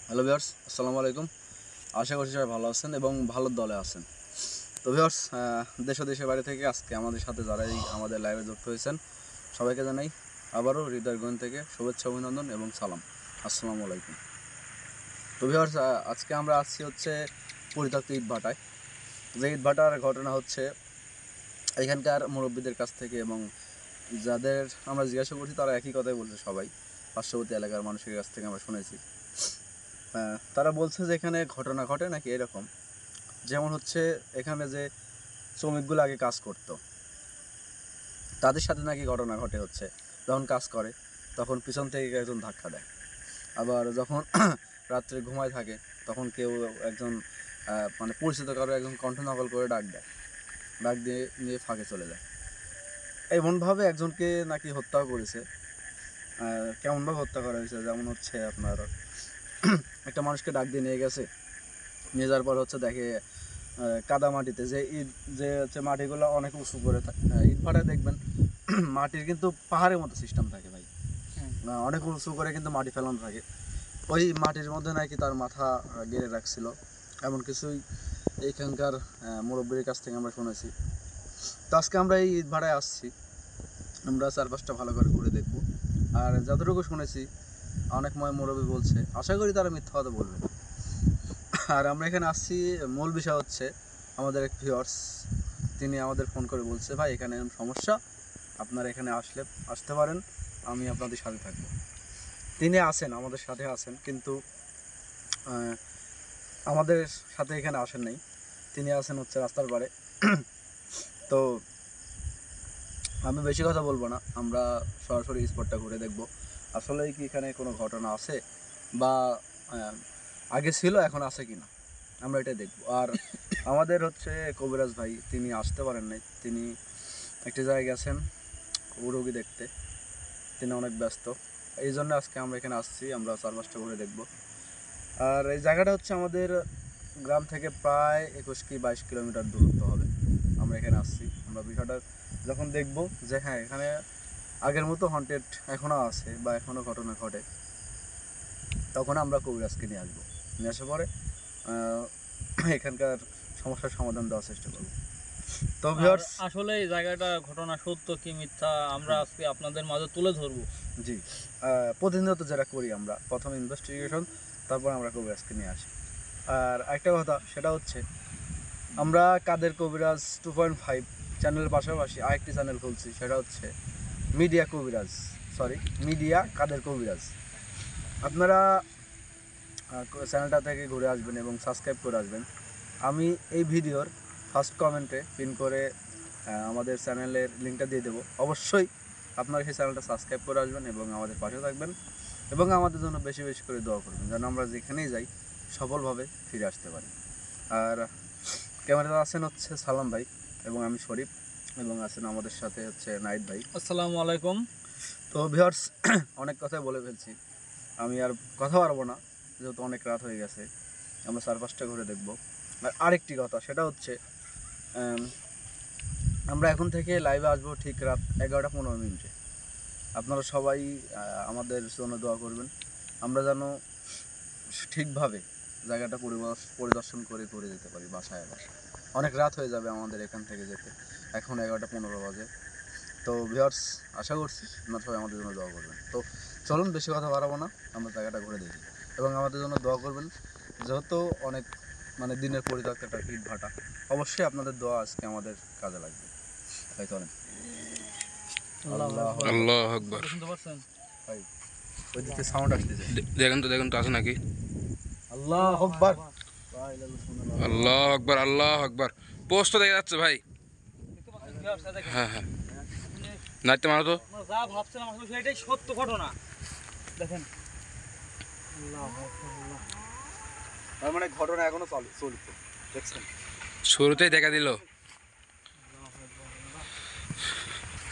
Hello viewers, আসসালামু আলাইকুম। আশা করছি সবাই ভালো আছেন এবং ভালো দলে আছেন। তো ভিউয়ার্স, দেশ ও দেশের বাইরে থেকে আজকে আমাদের সাথে যারাই আমাদের লাইভে যুক্ত হয়েছেন সবাইকে জানাই আবারও হৃদয়গঞ্জ থেকে শুভেচ্ছা, অভিনন্দন এবং সালাম। আসসালামু আলাইকুম। তো ভিউয়ার্স, আজকে আমরা আসছি হচ্ছে পরিত্যক্ত ইটভাটায়। যে ইটভাটার ঘটনা হচ্ছে এখানকার মুরব্বীদের কাছ থেকে, এবং যাদের আমরা জিজ্ঞাসা করছি তারা একই কথাই বলছে। সবাই পার্শ্ববর্তী এলাকার মানুষের কাছ থেকে আমরা শুনেছি। তারা বলছে যে এখানে ঘটনা ঘটে নাকি এরকম, যেমন হচ্ছে এখানে যে শ্রমিকগুলো আগে কাজ করত তাদের সাথে নাকি ঘটনা ঘটে হচ্ছে যখন কাজ করে তখন পিছন থেকে একজন ধাক্কা দেয়, আবার যখন রাত্রে ঘুমায় থাকে তখন কেউ একজন মানে পরিচিত কারো একজন কণ্ঠ নকল করে ডাক দিয়ে নিয়ে ফাঁকে চলে যায়। এমনভাবে একজনকে নাকি হত্যাও করেছে। কেমনভাবে হত্যা করা হয়েছে, যেমন হচ্ছে আপনার একটা মানুষকে ডাক দিয়ে নিয়ে গেছে, নিয়ে যাওয়ার পর হচ্ছে দেখে কাদা মাটিতে যে ইট, যে হচ্ছে মাটিগুলো অনেক উঁচু করে ইট ভাটায় দেখবেন মাটির কিন্তু পাহাড়ের মতো সিস্টেম থাকে ভাই, অনেক উঁচু করে কিন্তু মাটি ফেলানো থাকে। ওই মাটির মধ্যে নাকি তার মাথা গেড়ে রাখছিল, এমন কিছুই এইখানকার মুরব্বীর কাছ থেকে আমরা শুনেছি। তো আজকে আমরা এই ইট ভাটায় আসছি, আমরা চারপাশটা ভালো করে ঘুরে দেখব। আর যতটুকু শুনেছি অনেক মুরব্বী বলছে, আশা করি তারা মিথ্যা কথা বলবে না। আর আমরা এখানে আসছি, মূল বিষয় হচ্ছে আমাদের এক ভিউয়ার্স, তিনি আমাদের ফোন করে বলছে, ভাই এখানে এরকম সমস্যা, আপনারা এখানে আসতে পারেন, আমি আপনাদের সাথে থাকবো। তিনি আছেন, আমাদের সাথে আছেন, কিন্তু আমাদের সাথে এখানে আসেন নাই, তিনি আছেন হচ্ছে রাস্তার পারে। তো আমি বেশি কথা বলবো না, আমরা সরাসরি স্পটটা ঘুরে দেখব আসলেই কি এখানে কোনো ঘটনা আছে বা আগে ছিল এখন আছে কিনা, আমরা এটাই দেখব। আর আমাদের হচ্ছে কবিরাজ ভাই, তিনি আসতে পারেন নাই, তিনি একটি জায়গায় গেছেন রোগী দেখতে, তিনি অনেক ব্যস্ত। এই জন্য আজকে আমরা এখানে আসছি, আমরা চারপাশটা ঘুরে দেখব। আর এই জায়গাটা হচ্ছে আমাদের গ্রাম থেকে প্রায় 21 কি 22 কিলোমিটার দূরত্ব হবে। আমরা এখানে আসছি, আমরা বিষয়টা যখন দেখব যে হ্যাঁ এখানে আগের মতো হন্টেড এখনও আছে বা এখনও ঘটনা ঘটে, তখন আমরা কবিরাজকে নিয়ে আসবো, নিয়ে আসার পরে এখানকার সমস্যার সমাধান দেওয়ার চেষ্টা করব। তো ভিউয়ার্স, আসলে এই জায়গাটা ঘটনা সত্য কি মিথ্যা আমরা আজকে আপনাদের মাঝে তুলে ধরবো। জি, প্রতিনিয়ত যেটা করি আমরা, প্রথম ইনভেস্টিগেশন, তারপর আমরা কবিরাজকে নিয়ে আসি। আর একটা কথা, সেটা হচ্ছে আমরা কাদের কবিরাজ 2.5 চ্যানেলের পাশাপাশি আরেকটি চ্যানেল খুলছি, সেটা হচ্ছে মিডিয়া কবিরাজ, মিডিয়া কাদের কবিরাজ। আপনারা চ্যানেলটা থেকে ঘুরে আসবেন এবং সাবস্ক্রাইব করে আসবেন। আমি এই ভিডিওর ফার্স্ট কমেন্টে পিন করে আমাদের চ্যানেলের লিঙ্কটা দিয়ে দেবো, অবশ্যই আপনারা সেই চ্যানেলটা সাবস্ক্রাইব করে আসবেন এবং আমাদের পাশে থাকবেন এবং আমাদের জন্য বেশি বেশি করে দোয়া করবেন, যেন আমরা যেখানেই যাই সফলভাবে ফিরে আসতে পারি। আর ক্যামেরাতে আছেন হচ্ছে সালাম ভাই এবং আমি শরীফ, এবং আছেন আমাদের সাথে হচ্ছে নাইট ভাই। আসসালামু আলাইকুম। তো ভিউয়ার্স, অনেক কথাই বলে ফেলছি, আমি আর কথা পারবো না, যেহেতু অনেক রাত হয়ে গেছে, আমরা চারপাশটা ঘুরে দেখব। আর আরেকটি কথা, সেটা হচ্ছে আমরা এখন থেকে লাইভে আসবো ঠিক রাত 11:15। আপনারা সবাই আমাদের জন্য দোয়া করবেন, আমরা যেন ঠিকভাবে জায়গাটা পরিদর্শন করে ঘুরে যেতে পারি বাসায়। আবার অনেক রাত হয়ে যাবে আমাদের এখান থেকে যেতে, এখন 11:15 বাজে। তো ভিউয়ার্স, আশা করছি আপনারা সবাই আমাদের জন্য দোয়া করবেন। তো চলুন, বেশি কথা বাড়াবো না, আমরা জায়গাটা ঘুরে দেখি এবং আমাদের জন্য দোয়া করবেন, যেহেতু অনেক মানে দিনের পরিত্যক্ত একটা ইট ভাটা, অবশ্যই আপনাদের দোয়া আজকে আমাদের কাজে লাগবে। তাই চলেন। আল্লাহু আকবার। শুনতে পাচ্ছেন ভাই ওই দিকে সাউন্ড আসতেছে, দেখেন তো আছে নাকি? আল্লাহু আকবার, আল্লাহু আকবার, আল্লাহু আকবার। পোস্ট দেখা যাচ্ছে ভাই। হ্যাঁ হ্যাঁ, নাইতে মারো তো। আমরা যা ভাবছিলাম আসলে সেটাই সত্য ঘটনা। দেখেন, তার মানে ঘটনা এখনো চলছে, দেখছেন? শুরুতেই দেখা দিল।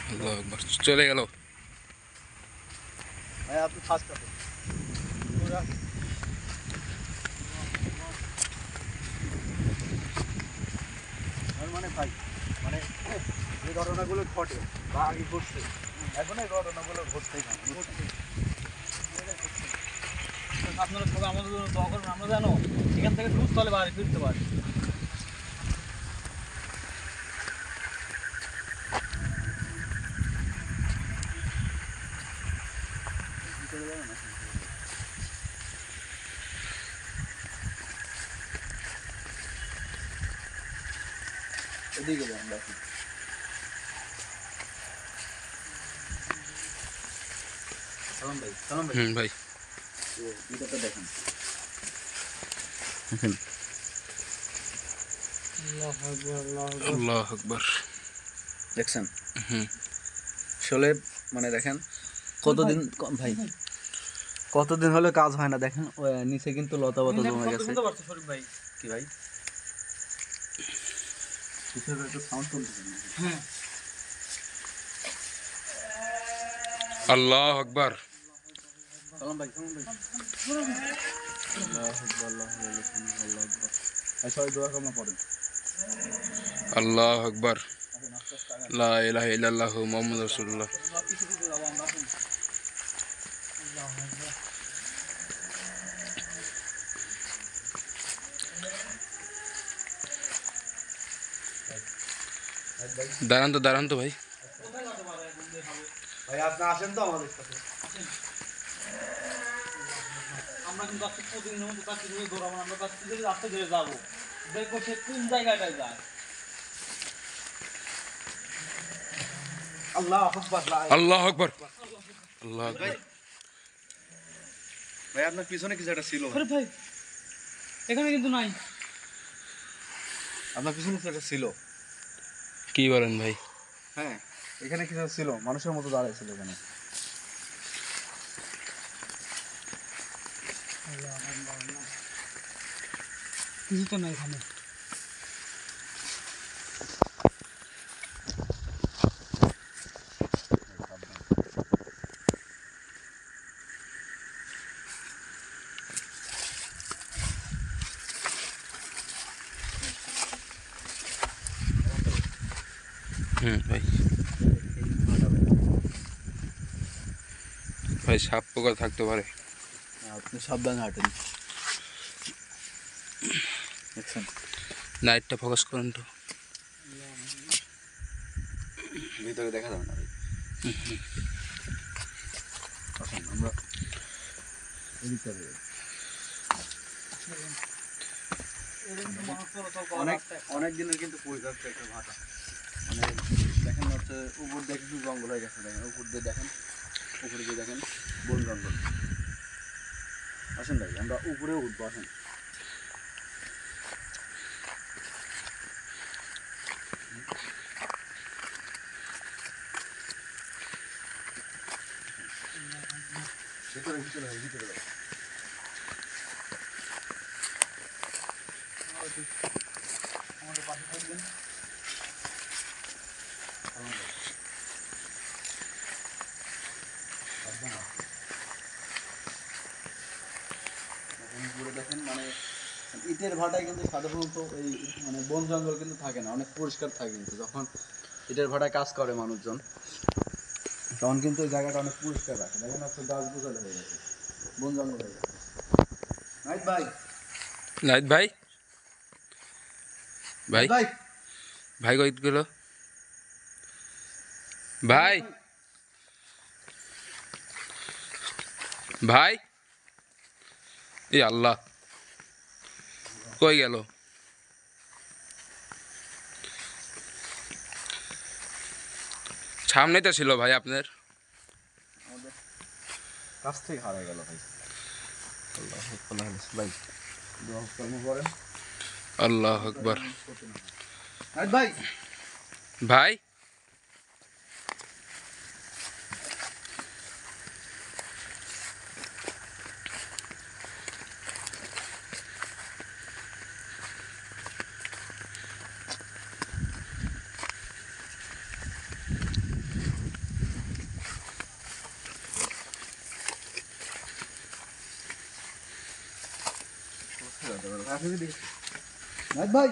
আল্লাহু আকবার, চলে গেল। ভাই আপনি ফার্স্ট আছেন। মানে ভাই, মানে যে ঘটনাগুলো ঘটে বা আগে ঘটছে, এখন এই ঘটনাগুলো ঘটতেই থাকে। আপনারা সবাই আমাদের জন্য দোয়া করবেন, আমরা যেন এখান থেকে সুস্থ হলে বাড়ি ফিরতে পারি। এদিকে যান দেখেন। সালাম ভাই, সালাম ভাই, ভাই ভিডিওটা দেখেন। দেখেন আল্লাহ আকবার। দেখছেন হুম আসলে মানে দেখেন কতদিন ভাই কতদিন হলো কাজ হয় না দেখেন ওই নিচে কিন্তু লতা পাতা জমে গেছে। শুনতে পারছো শরীফ ভাই? কি ভাই পিছনে একটু সাউন্ড চলতেছে না? হ্যাঁ। আল্লাহ আকবার। সালাম ভাই, সালাম ভাই। আল্লাহু আকবার, আল্লাহু আকবার, আল্লাহু আকবার। সবাই দোয়া কামনা করেন। আল্লাহ আকবার। লা ইলাহা ইল্লাল্লাহু মুহাম্মাদুর রাসূলুল্লাহ। কিছু কিছু যাবো আমরা এখন। দাঁড়ান তো ভাই। ভাই আপনি আসেন তো আমাদের সাথে। আমরা কিন্তু আজকে প্রতিদিনের মতো তাকে ধরে দৌড়াবো না, আমরা তাকে ধরে রাস্তা ধরে যাবো, দেখবো সে কোন জায়গাটায় যায়। আল্লাহু আকবার। আল্লাহ আকবার। আল্লাহ আকবার। ভাই আপনার পিছনে কিছু একটা ছিল। আরে ভাই এখানে কিন্তু নাই। আপনার পিছনে কিছু একটা ছিল। কি বলেন ভাই? হ্যাঁ এখানে কিছু ছিল, মানুষের মতো দাঁড়ায় ছিল এখানে। কিছু তো নাই এখানে। ভাই ভাই সাপ পোকা থাকতে পারে। আপনি সাবধানে হাঁটেন। দেখছেন নাইটটা ফোকাস করেন তো। ভিতরে দেখা যাবে না ভাই। আসেন আমরা এদিকে যাই। অনেক অনেক দিনের কিন্তু পরিত্যক্ত একটা ভাটা, মানে দেখেন হচ্ছে উপর দিয়ে কিছু জঙ্গল হয়ে গেছে। দেখেন উপর দিয়ে দেখেন, উপরে দিয়ে দেখেন বন জঙ্গল। আসেন ভাই আমরা উপরে উঠবো, আসেন। ভিতরে ভিতরে ভাই, ভিতরে ভাই। আমাদের পাশে থাকবেন। উপরে দেখেন মানে ইটের ভাটায় কিন্তু সাধারণত এই মানে বন জঙ্গল কিন্তু থাকে না, অনেক পরিষ্কার থাকে। কিন্তু যখন ইটের ভাটায় কাজ করে মানুষজন তখন কিন্তু এই জায়গাটা অনেক পরিষ্কার রাখে। দেখেন হচ্ছে গাছ গোছালো হয়ে গেছে, বন জঙ্গল হয়ে গেছে। নাইট ভাই, নাইট ভাই। ভাই ভাই ভাই কই গেল ভাই? ভাই এ আল্লাহ কই গেল? সামনেই তো ছিল ভাই আপনার। আমাদের কাছ থেকে হারিয়ে গেল ভাই। আল্লাহ আল্লাহ ভাই দোয়া কর্ম করেন। আল্লাহ আকবার। নাইট ভাই, ভাই নাইট ভাই,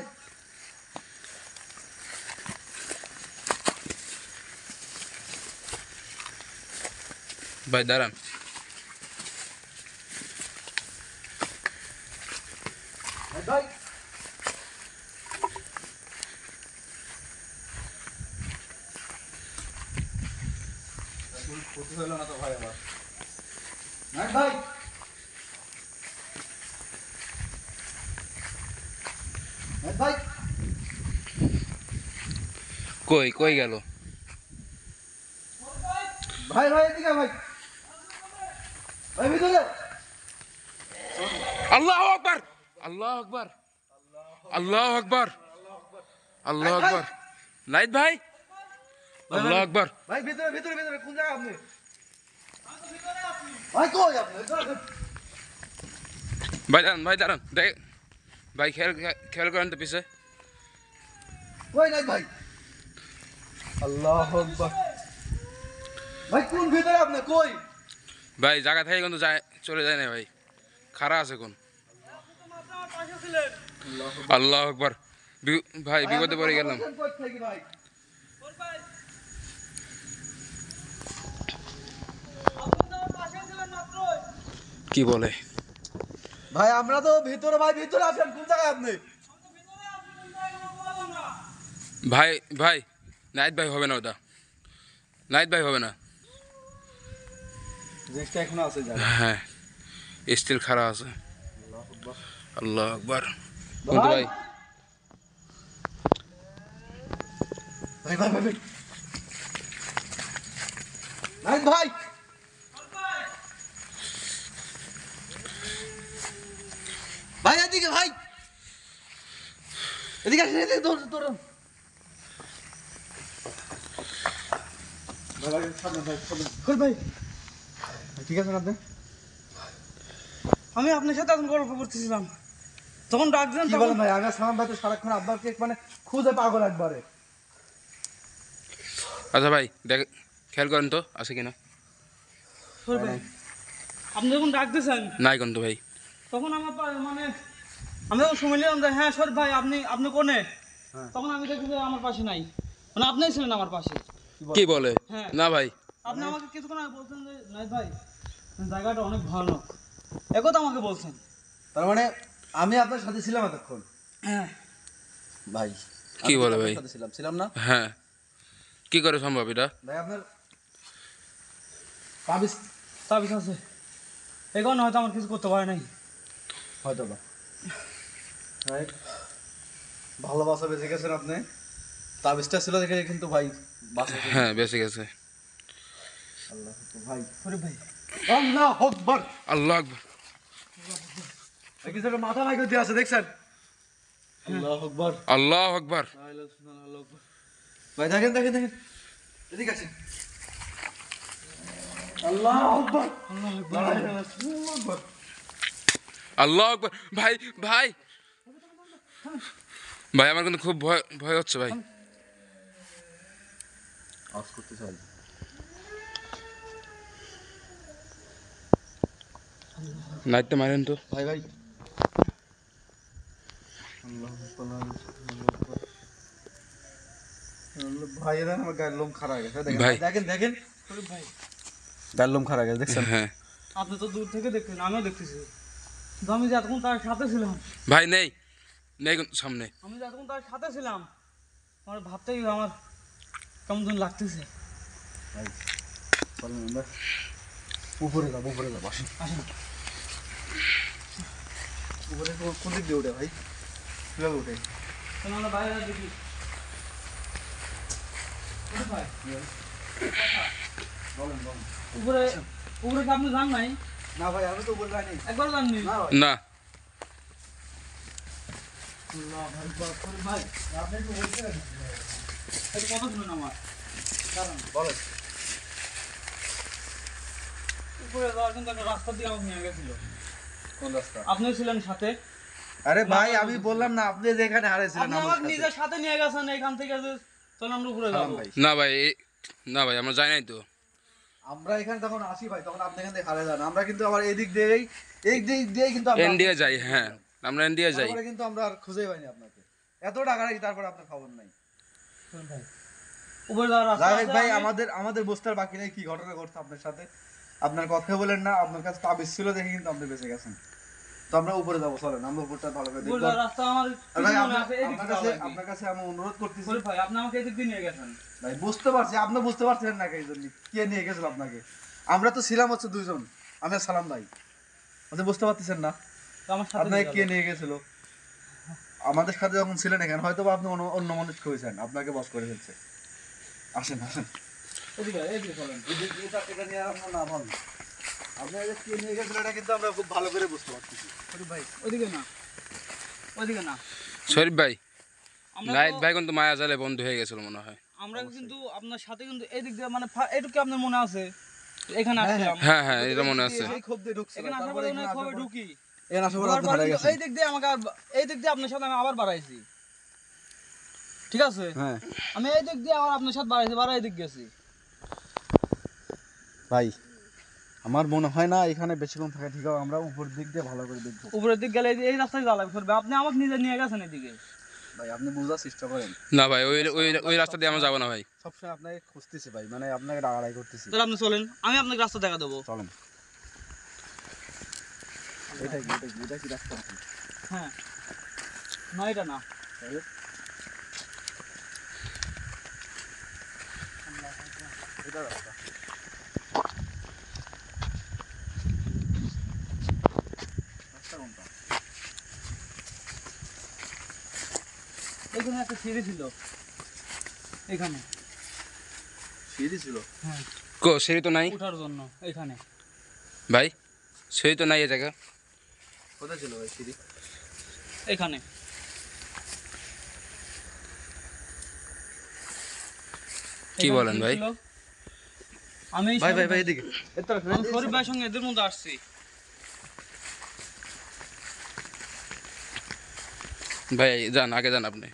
ভাই দাঁড়ান। ভাই ক্ষতি হলো না তো ভাই আমার ভাই ভাই কই কই গেল? ভাই ভাই এদিকে ভাই ভাই ভিতরে আল্লাহু আকবার, আল্লাহু আকবার, আল্লাহু আকবার, আল্লাহু আকবার। নাইত ভাই, আল্লাহু আকবার। ভাই ভিতরে ভিতরে ভিতরে কোন জায়গা আপনি ভাই কই আপনি ভাই দাঁড়ান, ভাই দাঁড়ান, দেখ ভাই, খেয়াল খেয়াল করেন তো পিছে। কই নাই ভাই আল্লাহু আকবার ভাই কোন ভিতরে আপনি কই ভাই জায়গা থেকে কিন্তু যায়, চলে যায় না ভাই, খাড়া আছে কোন। আল্লাহু আকবার। ভাই বিপদে পড়ে গেলাম। ভাই কি বলে ভাই আমরা তো ভিতরে ভাই ভিতরে আছেন কোন জায়গায় আপনি ভাই? ভাই নাইত ভাই হবে না ওটা, নাইত ভাই হবে না। জিনিসটা এখনো আছে জায়গা হ্যাঁ স্টিল খাড়া আছে। আল্লাহ আকবার। কিন্তু ভাই ভাই ভাই ভাই নাই ভাই ভাই এদিকে ভাই এদিকে আসেন এদিকে দৌড় দৌড় ভাই ভাই সামনে ভাই সামনে কই ভাই ঠিক আছে আপনি আমি আপনার সাথে এখন গল্প করতেছিলাম, তখন ডাকছেন কি বলেন ভাই? আমি সালাম ভাই তো সারাক্ষণ আব্বাকে মানে খুদে পাগল একবারে। আচ্ছা ভাই দেখ, খেয়াল করেন তো আছে কিনা। আপনি যখন ডাকতেছেন নাই কিন্তু ভাই। তখন আমার মানে আমি যখন সময় নিলাম যে হ্যাঁ সর ভাই আপনি আপনি কোনে, হ্যাঁ। তখন আমি দেখি যে আমার পাশে নাই, মানে আপনিই ছিলেন আমার পাশে। কি বলে? হ্যাঁ। না ভাই আপনি আমাকে কিছুক্ষণ আগে বলছেন যে নাই ভাই জায়গাটা অনেক ভয়ানক, একথা আমাকে বলছেন। তার মানে আমি আপনার সাথে ছিলাম এতক্ষণ হ্যাঁ ভাই। কি আমি বলে আপনার ভাই? সাথে ছিলাম ছিলাম না হ্যাঁ কি করে সম্ভব এটা? ভাই? আপনার পাবিস তাবিজ আছে, এখন হয়তো আমার কিছু করতে পারে নাই। হয়তো বা ভাই ভালোবাসা বেঁচে গেছেন আপনি। তাবিজটা ছিল দেখে কিন্তু ভাই বাঁচা হ্যাঁ বেঁচে গেছে। আল্লাহ ভাই ওরে ভাই আল্লাহ আকবার আল্লাহ আকবার। এই কিছু একটা মাথা মাইকে দিয়ে আছে দেখছেন? আল্লাহ আকবার আল্লাহ আকবার। ভাই দেখেন দেখেন দেখেন এদিকে আসেন। আল্লাহ আকবার আল্লাহ আকবার আল্লাহ আকবার। ভাই ভাই ভাই আমার কিন্তু খুব ভয় ভয় হচ্ছে ভাই। অফ করতে চাই নাইটটা মারেন তো ভাই ভাই আল্লাহ ভাই এরা আমার গায়ের লোম খারাপ হয়ে গেছে দেখেন ভাই। দেখেন দেখেন ওরে ভাই গায়ের লোম খারাপ হয়ে গেছে দেখছেন? হ্যাঁ আপনি তো দূর থেকে দেখতেন, আমিও দেখতেছি, কিন্তু আমি যে এতক্ষণ তার সাথে ছিলাম, ভাই নেই নেই কিন্তু সামনে। আমি যে এতক্ষণ তার সাথে ছিলাম, আমার ভাবতেই আমার কেমন যেন লাগতেছে। ভাই চলেন আমরা উপরে যাবো আসেন আসেন উপরে কোন দিক দিয়ে ওঠে ভাই? কিভাবে ওঠে? তাহলে আমরা বাইরে দেখি। ওরে ভাই, বলেন বলেন। উপরে উপরে কি আপনি যান নাই? না ভাই আমি তো উপরে যাইনি। একবার যাননি? না ভাই না আল্লাহ ভাই বাপরে ভাই, আপনি একটু বলছেন এটা কথা শুনুন আমার। কারণ বলেন। উপরে যাওয়ার কিন্তু একটা রাস্তা দিয়ে আমাকে নিয়ে গেছিল, কোন রাস্তা? আপনি ছিলেন সাথে। আরে ভাই আমি বললাম না আপনি যেখানে হারাইছিলেন আপনি আমার আমাকে সাথে। নিজের সাথে নিয়ে গেছেন এখান থেকে, যে চল আমরা উপরে সালাম যাবো। ভাই। না ভাই না ভাই আমরা যাই নাই তো। আমরা এখানে যখন আসি ভাই তখন আপনি এখান থেকে হারিয়ে যান। আমরা কিন্তু আবার এদিক দিয়েই এই দিক দিয়ে কিন্তু আমরা ইন্ডিয়া যাই। হ্যাঁ আমরা ইন্ডিয়া যাই। তারপরে কিন্তু আমরা আর খুঁজেই পাইনি আপনাকে। এত টাকা রাখি তারপর আপনার খবর নাই। ভাই উপরে যাওয়ার রাস্তা যাই হোক আছে, ভাই আমি- আমাদের বুঝতে আর বাকি নেই কি ঘটনা ঘটছে আপনার সাথে। আপনার কথা বলেন না, আপনার কাছে তাবিজ ছিল দেখে কিন্তু আপনি বেঁচে গেছেন। তো আমরা উপরে যাবো, চলেন আমরা উপরটা ভালো করে দেখব। বললাম রাস্তা আমার আর ভাই মনে আছে, এদিক দিয়ে যাবো আপনার কাছে আমি অনুরোধ করতেছি শরীফ ভাই, আপনি আমাকে এদিক দিয়ে নিয়ে গেছেন। ভাই, বুঝতে পারছি আপনি বুঝতে পারছেন না এই জন্য কে নিয়ে গেছিল আপনাকে। আমরা তো ছিলাম হচ্ছে দুইজন, আমি আর সালাম ভাই। আপনি বুঝতে পারতেছেন না তো আমার সাথে আপনাকে নিয়ে কে গেল। নিয়ে গেছিল? আমাদের সাথে যখন ছিলেন এখানে হয়তো বা আপনি অন্য মানুষ হয়েছেন, আপনাকে বস করে ফেলছে। আসেন আসেন, এদিকে চলেন। এটা নিয়ে আমরা না ভাবি। আপনাকে কে নিয়ে গেছিল এটা কিন্তু আমরা খুব ভালো করে বুঝতে পারতেছি। ভাই ওইদিকে না, ওইদিকে না। শরীফ ভাই, আমরা নাইট তো- ভাই কিন্তু মায়া জালে বন্ধ হয়ে গেছিল মনে হয়। আমরা কিন্তু আপনার সাথে কিন্তু এদিক দিয়ে মানে এটুকু আপনার মনে আছে এখানে হ্যাঁ, আসলাম। হ্যাঁ হ্যাঁ, এটা মনে আছে। এই ক্ষোভ দিয়ে ঢুকছিল, এখানে আসার তারপরে পরে এখানে অনেক আসার খবর পরে- ঢুকি। এখানে আসার পরে ঢোকার আপনি পরে হারাই কিন্তু গেছেন। এই দিক দিয়ে আমাকে এই দিক দিয়ে আপনার সাথে আমি আবার বাড়াইছি। ঠিক আছে, হ্যাঁ আমি এই দিক দিয়ে আবার আপনার সাথে বাড়াই দিক গেছি। ভাই, আমার মনে হয় না এখানে বেশিক্ষণ থাকা ঠিক হবে, আমরা উপর দিক দিয়ে ভালো করে দেখবো। উপরের দিক গেলে এই রাস্তায় জ্বালাবি করবে, আপনি আমাকে নিজে নিয়ে গেছেন এদিকে। ভাই আপনি বোঝার চেষ্টা করেন, না ভাই, ওই ওই ওই রাস্তা দিয়ে আমরা যাবো না ভাই। সবসময় আপনাকে খুঁজতেছি ভাই, মানে আপনাকে ডাকাডাকি করতেছি। তাহলে আপনি চলেন, আমি আপনাকে রাস্তা দেখা দেবো। চলেন, এটা কি রাস্তা? হ্যাঁ, না এটা না। তাহলে? এটা রাস্তা। রাস্তা কোনটা? এখানে একটা সিঁড়ি ছিল, এখানে। সিঁড়ি ছিল? হ্যাঁ, কো সিঁড়ি তো নাই ওঠার জন্য এখানে। ভাই, সিঁড়ি তো নাই এ জায়গা। কোথায় ছিল ভাই সিঁড়ি? এখানে কি এখানে বলেন সিঁড়ি ভাই? ছিল। আমি ভাই ভাই ভাই এদিকে। আমি শরীফ ভাইয়ের সঙ্গে এদের মধ্যে আসছি। ভাই যান, আগে যান আপনি।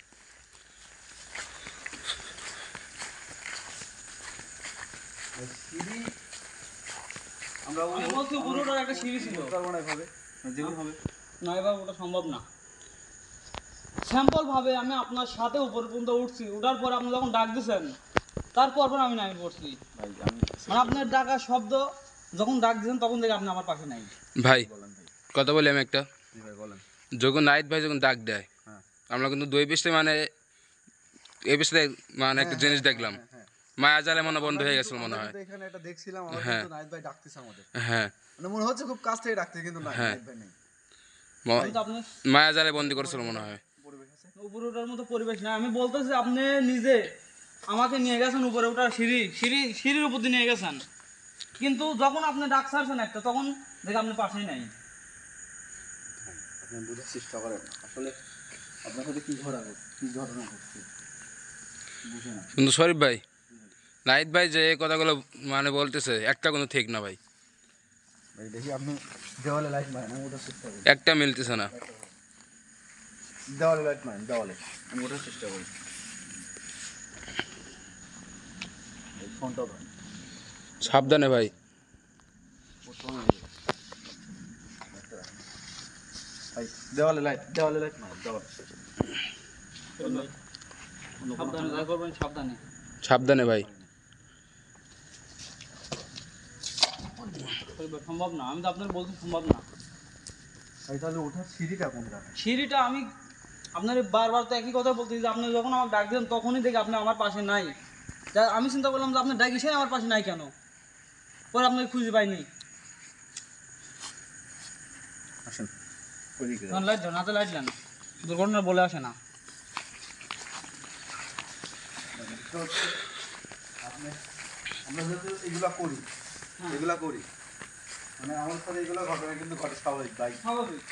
সিঁড়ি আমরা আমি বলছি উপরে ওঠার একটা সিঁড়ি ছিল। পারবো না এভাবে, যেগুলো হবে। না, এবার ওটা সম্ভব না। স্যাম্পল ভাবে আমি আপনার সাথে উপর পর্যন্ত উঠছি, উঠার পর আপনি যখন ডাক দিচ্ছেন তারপর আমি নামি পড়ছি। ভাই আমি মানে আপনার ডাকার শব্দ যখন ডাক দিচ্ছেন তখন থেকে আপনি আমার পাশে নাই। ভাই বলেন ভাই, কথা বলি আমি একটা। জি ভাই বলেন। যখন নাইট ভাই যখন ডাক দেয়, হ্যাঁ। আমরা কিন্তু দুই পৃষ্ঠে মানে এই পৃষ্ঠে মানে একটা জিনিস দেখলাম, মায়া জালে মনে বন্ধ হয়ে গেছিল মনে হয়। আমরা কিন্তু এখানে এটা দেখছিলাম, আমার হ্যাঁ। কিন্তু নাইট ভাই ডাকতেছে আমাদের। হ্যাঁ, মানে মনে হচ্ছে খুব কাছ থেকে ডাকতে, কিন্তু না, হ্যাঁ। নাইট ভাই নেই। আমি তো আপনার মায়া জালে বন্দি করেছিল মনে হয়। পরিবেশ আছে। উপরে ওঠার মতো পরিবেশ না। আমি বলতেছি আপনি নিজে আমাকে নিয়ে গেছেন উপরে ওঠার সিঁড়ির উপর দিয়ে নিয়ে গেছেন, কিন্তু যখন আপনি ডাক ছাড়ছেন একটা তখন দেখে আপনি পাশেই নাই। আপনি বুঝার চেষ্টা করেন আসলে আপনার সাথে কি ঘটনা ঘটছে বুঝে না। কিন্তু শরীফ ভাই, নাইট ভাই যে এই কথাগুলো মানে বলতেছে একটা কোনো ঠিক না ভাই, ভাই দেখি আপনি দেওয়ালে লাইট মারেন, আমি ওঠার চেষ্টা করি। একটা মিলতেছে না। দেওয়ালে লাইট মারেন, দেওয়ালে আমি ওঠার চেষ্টা করি। এই ফোনটাও ধরেন। সাবধানে ভাই। ভাই দেওয়ালে লাইট মারেন, দেওয়ালে। সাবধানে যা করবেন, সাবধানে। সাবধানে ভাই। সম্ভব না, আমি তো আপনার বলছি সম্ভব না। ভাই তাহলে ওঠার সিঁড়িটা কোনটা? সিঁড়িটা আমি আপনার বারবার তো একই কথা বলতেছি যে আপনি যখন আমার ডাক দেন তখনই দেখি আপনি আমার পাশে নাই। তা আমি চিন্তা করলাম যে আপনার ডাকি সে আমার পাশে নাই কেন, পরে আপনাকে খুঁজে পাইনি। আসেন ওইদিকে। তখন লাইট দেন, হাতে লাইট দেন, দুর্ঘটনা বলে আসে না। আমরা যেহেতু এগুলা করি মানে আমার সাথে এগুলো ঘটনা কিন্তু ঘটে, স্বাভাবিক ভাই। স্বাভাবিক।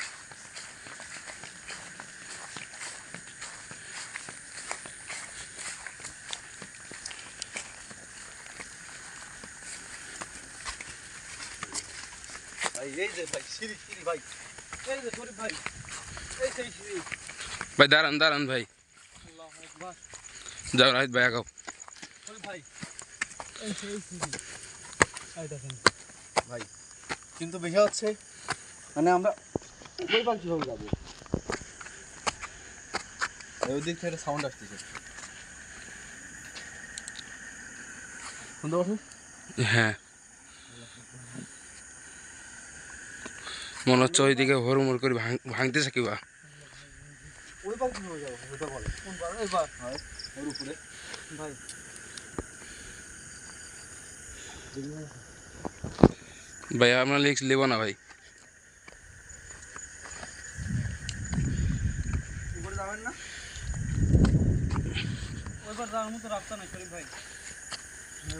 ভাই এই যে ভাই সিঁড়ি ভাই, এই যে শরীফ ভাই, এই সেই সিঁড়ি। ভাই দাঁড়ান দাঁড়ান ভাই, আল্লাহু আকবার। যাও নাইট ভাই আগাও। শরীফ ভাই, এই সেই সিঁড়ি। এই দেখেন ভাই কিন্তু বিষয় হচ্ছে মানে আমরা ওই পাশ কিভাবে যাবো? ওই দিক থেকে সাউন্ড আসতেছে, শুনতে পাচ্ছেন? হ্যাঁ, মনে হচ্ছে ওইদিকে হুড়মুড় করে ভাঙতেছে কিবা। ওই পার কিভাবে যাবো ওটা বলে কোন পার? এই পার। হয় ওর উপরে ভাই ভাই আপনার লিক্স নেব না ভাই। উপরে যাবেন না? ওই পার যাওয়ার মতো রাস্তা নাই শরীফ ভাই।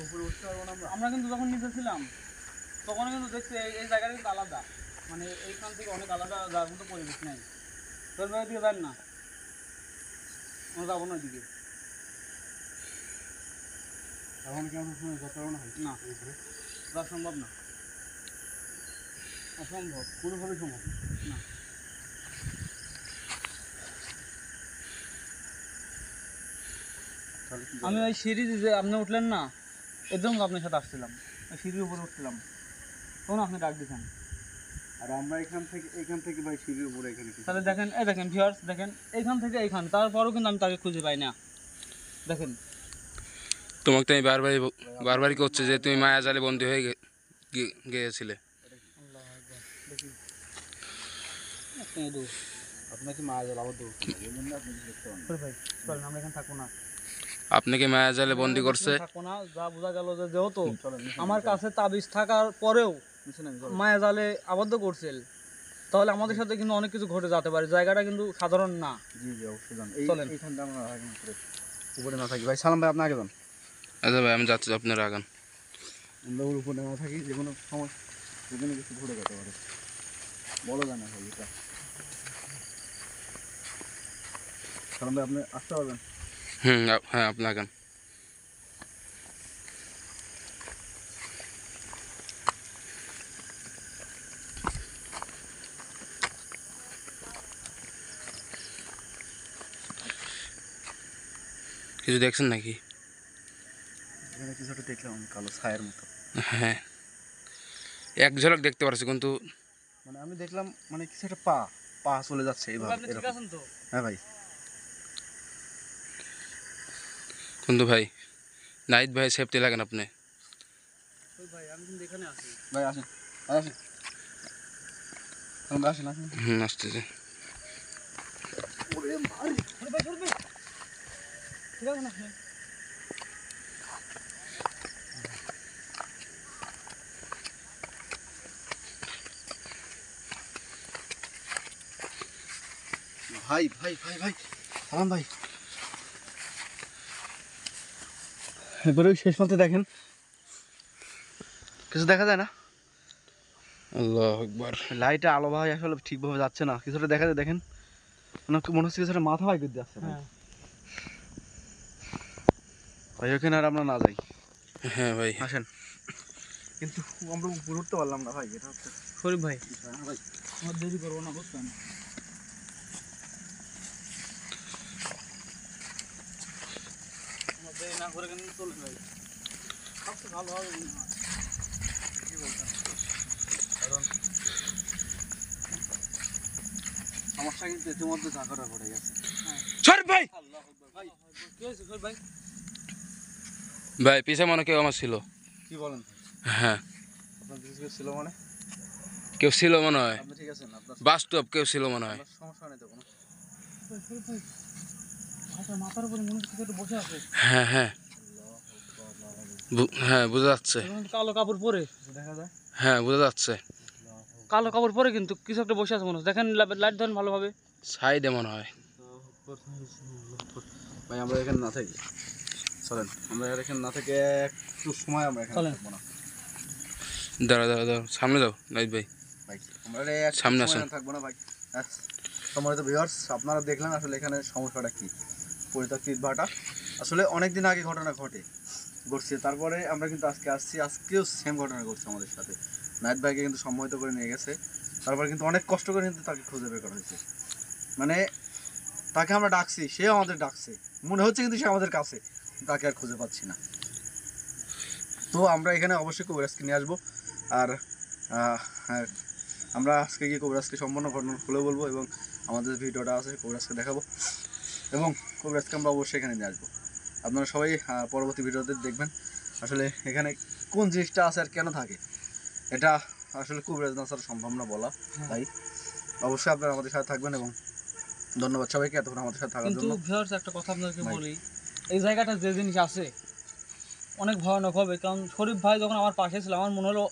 উপরে উঠতে পারবো না আমরা? আমরা কিন্তু যখন নিচে ছিলাম তখন কিন্তু দেখছি এই জায়গাটা কিন্তু আলাদা, মানে এইখান থেকে অনেক আলাদা যাওয়ার মতো পরিবেশ নেই। শরীফ ভাই দিকে যান না, আমরা যাবো না ওইদিকে। এখন কি আমরা সময় যেতে পারবো না? না যাওয়া সম্ভব না, অসম্ভব, কোনোভাবে সম্ভব না। না। তাহলে কি আমি ওই সিঁড়ি যে আপনি উঠলেন না, এর জন্য তো আপনার সাথে আসছিলাম, ওই সিঁড়ির উপরে উঠছিলাম, তখন আপনি ডাক দিচ্ছেন। আর আমরা এখান থেকে ভাই সিঁড়ির উপরে এখানে কি? তাহলে দেখেন, এই দেখেন ভিউয়ার্স, দেখেন এইখান থেকে এইখান, তারপরেও কিন্তু আমি তাকে খুঁজে পাই না। দেখেন তোমাকে তো আমি বারবারই করছে যে তুমি মায়া জালে বন্দী হয়ে গিয়েছিলে। আপনাকে মায়া জল আবদ্ধ করতে হবে, এই জন্য আপনি দেখতে পান না। ভাই চলেন, আমরা এখানে থাকবো না, আপনাকে মায়া জালে বন্দী করছে। থাকবো না। যা বোঝা গেল যে যেহেতু চলেন আমার কাছে তাবিজ থাকার পরেও নিচে নামি, চলেন। মায়া জালে আবদ্ধ করছিল, তাহলে আমাদের সাথে কিন্তু অনেক কিছু ঘটে যেতে পারে। জায়গাটা কিন্তু সাধারণ না। জি জি অবশ্যই যান। চলেন। এইখানটা আমরা আগে উপরে না থাকি ভাই। সালাম ভাই, আপনি আগে যান। আচ্ছা ভাই আমি যাচ্ছি, আপনার আগান। আমরা ওর উপরে না থাকি, যে কোনো সময় যে কোনো কিছু ঘুরে যেতে পারে, বলা যায় না ভাই এটা। সালাম ভাই, আপনি আসতে পারবেন? হ্যাঁ আপনি আগান। কিছু দেখছেন নাকি? এখানে কিছু একটা দেখলাম আমি, কালো ছায়ের মতো। হ্যাঁ এক ঝলক দেখতে পারছি, কিন্তু মানে আমি দেখলাম মানে কিছু একটা পা পা চলে যাচ্ছে এইভাবে, আপনি ঠিক এরকম। আছেন তো? হ্যাঁ ভাই। কিন্তু ভাই নাইট ভাই সেফটি লাগেন আপনি। ওই ভাই আমি কিন্তু এখানে আছি। ভাই আসেন, ভাই আসেন, সালাম ভাই আসেন, আসেন। আসতেছে। ওরে ভাই, ঠিক আছে না আপনি? ভাই ভাই ভাই ভাই সালাম ভাই, এবারে ওই শেষ পর্যন্ত দেখেন, কিছু দেখা যায় না? আল্লাহ আকবার। লাইটে আলো ভাই আসলে ঠিকভাবে যাচ্ছে না, কিছুটা দেখা যায়, দেখেন মনে হচ্ছে কিছুটা মাথা ভাই করে যাচ্ছে হ্যাঁ ভাই। ওখানে আর আমরা না যাই, হ্যাঁ ভাই আসেন। কিন্তু আমরা উপরে উঠতে পারলাম না ভাই, এটা হচ্ছে শরীফ ভাই, বিষয়। হ্যাঁ ভাই, আমার দেরি করবো না, বুঝছেন? আমার দেরি না করে কিন্তু চলে ভাই, সবচেয়ে ভালো হবে মনে হয়। কি বলছেন? কারণ সমস্যা কিন্তু ইতিমধ্যে ঝাঁকাটা ঘটে গেছে। শরীফ ভাই, আল্লাহ আকবার। ভাই কি হয়েছে শরীফ ভাই? ভাই পিছে মনে কেউ আমার ছিল। কি বলেন? হ্যাঁ আপনার কিছু কিছু ছিল মানে? কেউ ছিল মনে হয়, আপনি ঠিক আছেন? আপনার বাস্তব কেউ ছিল মনে হয়। আপনার সমস্যা নেই তো কোনো? শরীফ ভাই, ভাইটার মাথার উপরে মনে হচ্ছে কিছু একটা বসে আছে। হ্যাঁ হ্যাঁ হ্যাঁ বোঝা যাচ্ছে। এবং কালো কাপড় পরে, কিছু দেখা যায়? হ্যাঁ বোঝা যাচ্ছে। কালো কাপড় পরে কিন্তু কিছু একটা বসে আছে মনে হচ্ছে। দেখেন লাইট ধরেন ভালোভাবে। সাইডে মনে হয়। ভাই আমরা এখানে না থাকি, চলেন আমরা এখানে না থেকে একটু সময় আমরা এখানে চলেন। থাকবো না দাঁড়া দাঁড়া দাঁড়া, সামনে যাও নাইট ভাই। ভাই। আমরা একটু সামনে সময় আসেন। এখানে থাকবো না ভাই। সম্মানিত ভিউয়ার্স, আপনারা দেখলেন আসলে এখানে সমস্যাটা কি, পরিত্যক্ত ইটভাটা আসলে অনেক দিন আগে ঘটনা ঘটছে, তারপরে আমরা কিন্তু আজকে আসছি, আজকেও সেম ঘটনা ঘটছে আমাদের সাথে। নাইট ভাইকে কিন্তু সম্মোহিত করে নিয়ে গেছে, তারপরে কিন্তু অনেক কষ্ট করে কিন্তু তাকে খুঁজে বের করা হয়েছে। মানে তাকে আমরা ডাকছি, সে আমাদের ডাকছে, মনে হচ্ছে কিন্তু সে আমাদের কাছে, তাকে আর খুঁজে পাচ্ছি না। তো আমরা এখানে অবশ্যই কবিরাজকে নিয়ে আসবো, আর হ্যাঁ, আমরা আজকে গিয়ে কবিরাজকে সম্পূর্ণ ঘটনা খুলে বলবো, এবং আমাদের ভিডিওটা আছে কবিরাজকে দেখাবো, এবং কবিরাজকে আমরা অবশ্যই এখানে নিয়ে আসবো। আপনারা সবাই পরবর্তী ভিডিওতে দেখবেন আসলে এখানে কোন জিনিসটা আছে আর কেন থাকে, এটা আসলে কুবরাজ না ছাড়া সম্ভব না বলা, তাই অবশ্যই আপনারা আমাদের সাথে থাকবেন এবং ধন্যবাদ সবাইকে এতক্ষণ আমাদের সাথে থাকার কিন্তু জন্য। ভিউয়ার্স একটা কথা আপনাদেরকে ভাই। বলি, এই জায়গাটা যে জিনিস আছে অনেক ভয়ানক হবে। কারণ শরীফ ভাই যখন আমার পাশে ছিল আমার মনে হলো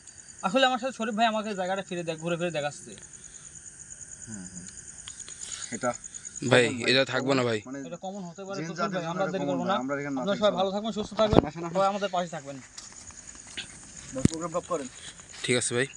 আসলে আমার সাথে শরীফ ভাই আমাকে জায়গাটা ঘুরে ফিরে দেখাচ্ছে। এটা ভাই এটা থাকবো না ভাই। মানে এটা কমন হতে পারে। জিন তো জাতের ভাই জন্য আমরা এটা দেরি common করবো ভাই, না। আমরা এখানে না আপনারা থাকি সবাই সবাই। ভালো থাকবেন, সুস্থ থাকবেন, আসেন, আসেন। সবাই আমাদের পাশে থাকবেন। প্রোগ্রাম করেন। ঠিক আছে ভাই।